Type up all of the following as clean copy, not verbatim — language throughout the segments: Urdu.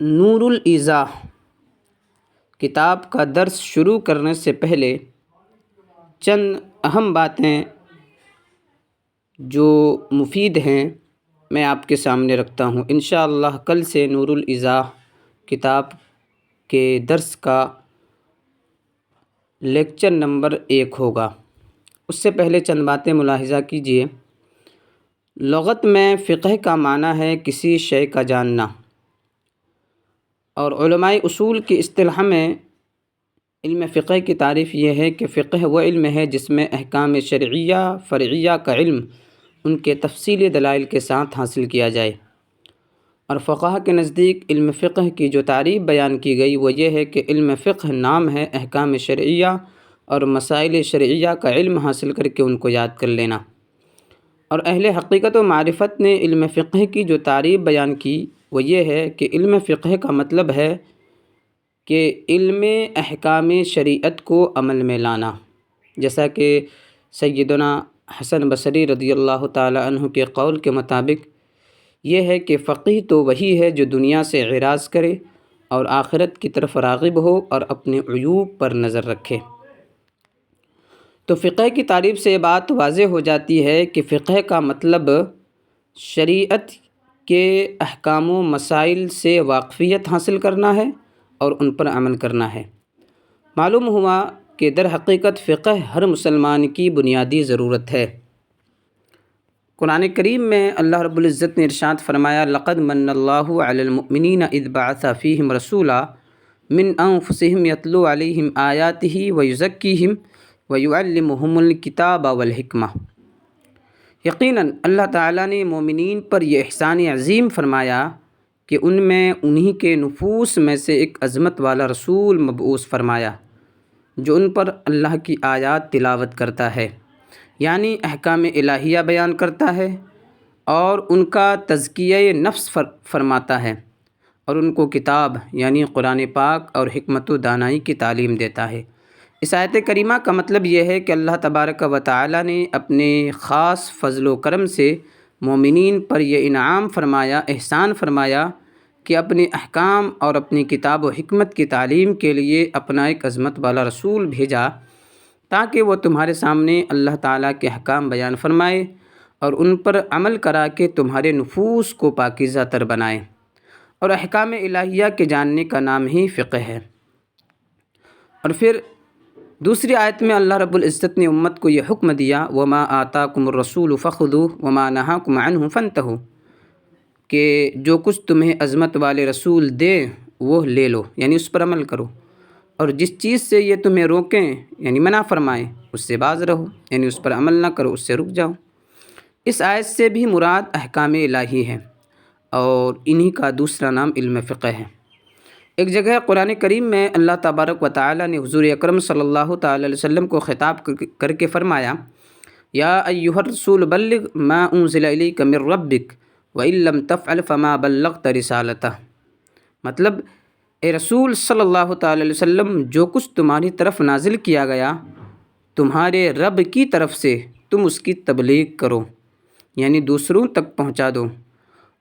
نور الایضاح کتاب کا درس شروع کرنے سے پہلے چند اہم باتیں جو مفید ہیں میں آپ کے سامنے رکھتا ہوں۔ انشاءاللہ کل سے نور الایضاح کتاب کے درس کا لیکچر نمبر 1 ہوگا۔ اس سے پہلے چند باتیں ملاحظہ کیجیے۔ لغت میں فقہ کا معنی ہے کسی شے کا جاننا، اور علماء اصول کی اصطلاح میں علم فقہ کی تعریف یہ ہے کہ فقہ وہ علم ہے جس میں احکام شرعیہ فرعیہ کا علم ان کے تفصیلی دلائل کے ساتھ حاصل کیا جائے۔ اور فقہا کے نزدیک علم فقہ کی جو تعریف بیان کی گئی وہ یہ ہے کہ علم فقہ نام ہے احکام شرعیہ اور مسائل شرعیہ کا علم حاصل کر کے ان کو یاد کر لینا۔ اور اہل حقیقت و معرفت نے علم فقہ کی جو تعریف بیان کی وہ یہ ہے کہ علم فقہ کا مطلب ہے کہ علم احکام شریعت کو عمل میں لانا، جیسا کہ سیدنا حسن بصری رضی اللہ تعالی عنہ کے قول کے مطابق یہ ہے کہ فقیہ تو وہی ہے جو دنیا سے اعراض کرے اور آخرت کی طرف راغب ہو اور اپنے عیوب پر نظر رکھے۔ تو فقہ کی تعریف سے یہ بات واضح ہو جاتی ہے کہ فقہ کا مطلب شریعت کے احکام و مسائل سے واقفیت حاصل کرنا ہے اور ان پر عمل کرنا ہے۔ معلوم ہوا کہ در حقیقت فقہ ہر مسلمان کی بنیادی ضرورت ہے۔ قرآن کریم میں اللہ رب العزت نے ارشاد فرمایا لقد من اللہ علی المؤمنین اذ بعث فیہم رسولا من انفسہم یتلو علیہم آیاتہ ویزکیہم ویعلمہم الکتاب والحکمہ۔ یقیناً اللہ تعالیٰ نے مومنین پر یہ احسان عظیم فرمایا کہ ان میں انہی کے نفوس میں سے ایک عظمت والا رسول مبعوث فرمایا جو ان پر اللہ کی آیات تلاوت کرتا ہے، یعنی احکام الہیہ بیان کرتا ہے اور ان کا تزکیہ نفس فرماتا ہے، اور ان کو کتاب یعنی قرآن پاک اور حکمت و دانائی کی تعلیم دیتا ہے۔ اس آیت کریمہ کا مطلب یہ ہے کہ اللہ تبارک و تعالی نے اپنے خاص فضل و کرم سے مومنین پر یہ انعام فرمایا، احسان فرمایا کہ اپنے احکام اور اپنی کتاب و حکمت کی تعلیم کے لیے اپنا ایک عظمت والا رسول بھیجا تاکہ وہ تمہارے سامنے اللہ تعالیٰ کے احکام بیان فرمائے اور ان پر عمل کرا کے تمہارے نفوس کو پاکیزہ تر بنائے۔ اور احکام الہیہ کے جاننے کا نام ہی فقہ ہے۔ اور پھر دوسری آیت میں اللہ رب العزت نے امت کو یہ حکم دیا وَمَا آتَاكُمُ الرَّسُولُ فَخُذُوهُ وَمَا نَهَاكُمْ عَنْهُ فَانْتَهُوا، کہ جو کچھ تمہیں عظمت والے رسول دیں وہ لے لو، یعنی اس پر عمل کرو، اور جس چیز سے یہ تمہیں روکیں یعنی منع فرمائیں اس سے باز رہو، یعنی اس پر عمل نہ کرو، اس سے رک جاؤ۔ اس آیت سے بھی مراد احکام الہی ہے اور انہی کا دوسرا نام علم فقہ ہے۔ ایک جگہ قرآن کریم میں اللہ تبارک و تعالی نے حضور اکرم صلی اللہ تعالی علیہ وسلم کو خطاب کر کے فرمایا یا ایھا الرسول بلغ ما انزل الیک من ربک وان لم تفعل فما بلغت رسالتہ، مطلب اے رسول صلی اللہ تعالی علیہ وسلم جو کچھ تمہاری طرف نازل کیا گیا تمہارے رب کی طرف سے تم اس کی تبلیغ کرو، یعنی دوسروں تک پہنچا دو،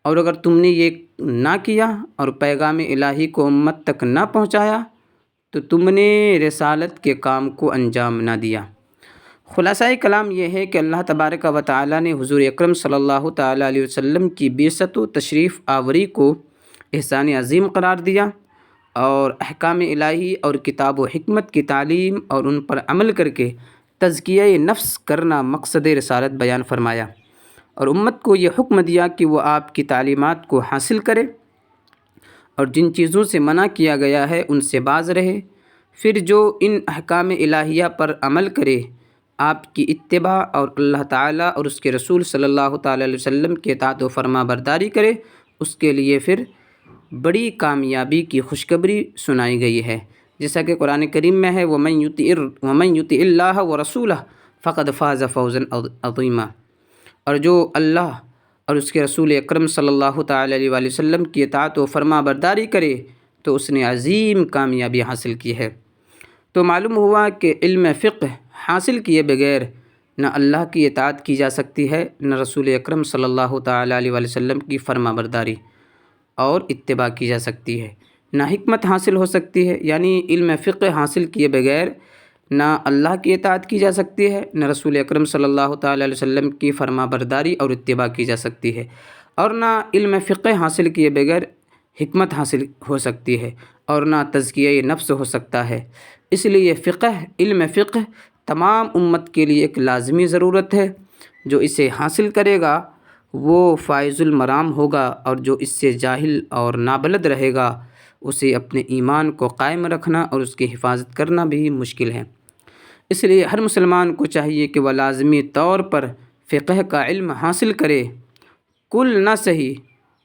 اور اگر تم نے یہ نہ کیا اور پیغام الہی کو امت تک نہ پہنچایا تو تم نے رسالت کے کام کو انجام نہ دیا۔ خلاصہ کلام یہ ہے کہ اللہ تبارک و تعالی نے حضور اکرم صلی اللہ تعالی علیہ وسلم کی بعثت و تشریف آوری کو احسان عظیم قرار دیا اور احکام الہی اور کتاب و حکمت کی تعلیم اور ان پر عمل کر کے تزکیہ نفس کرنا مقصد رسالت بیان فرمایا، اور امت کو یہ حکم دیا کہ وہ آپ کی تعلیمات کو حاصل کرے اور جن چیزوں سے منع کیا گیا ہے ان سے باز رہے، پھر جو ان احکام الہیہ پر عمل کرے، آپ کی اتباع اور اللہ تعالیٰ اور اس کے رسول صلی اللہ تعالی علیہ وسلم کے اطاعت و فرما برداری کرے، اس کے لیے پھر بڑی کامیابی کی خوشخبری سنائی گئی ہے، جیسا کہ قرآن کریم میں ہے وَمَن يُطِعِ اللَّهَ وَرَسُولَهُ فَقَدْ فَازَ فَوْزًا عَظِيمًا، اور جو اللہ اور اس کے رسول اکرم صلی اللہ تعالی علیہ وآلہ وسلم کی اطاعت و فرما برداری کرے تو اس نے عظیم کامیابی حاصل کی ہے۔ تو معلوم ہوا کہ علم فقہ حاصل کیے بغیر نہ اللہ کی اطاعت کی جا سکتی ہے، نہ رسول اکرم صلی اللہ تعالی علیہ وآلہ وسلم کی فرما برداری۔ اور اتباع کی جا سکتی ہے، نہ حکمت حاصل ہو سکتی ہے، یعنی علم فقہ حاصل کیے بغیر نہ اللہ کی اطاعت کی جا سکتی ہے، نہ رسول اکرم صلی اللہ تعالیٰ علیہ وسلم کی فرما برداری اور اتباع کی جا سکتی ہے، اور نہ علم فقہ حاصل کیے بغیر حکمت حاصل ہو سکتی ہے، اور نہ تزکیہ نفس ہو سکتا ہے۔ اس لیے علم فقہ تمام امت کے لیے ایک لازمی ضرورت ہے۔ جو اسے حاصل کرے گا وہ فائز المرام ہوگا، اور جو اس سے جاہل اور نابلد رہے گا اسے اپنے ایمان کو قائم رکھنا اور اس کی حفاظت کرنا بھی مشکل ہے۔ اس لیے ہر مسلمان کو چاہیے کہ وہ لازمی طور پر فقہ کا علم حاصل کرے، کل نہ صحیح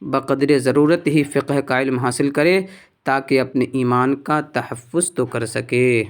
بقدر ضرورت ہی فقہ کا علم حاصل کرے، تاکہ اپنے ایمان کا تحفظ تو کر سکے۔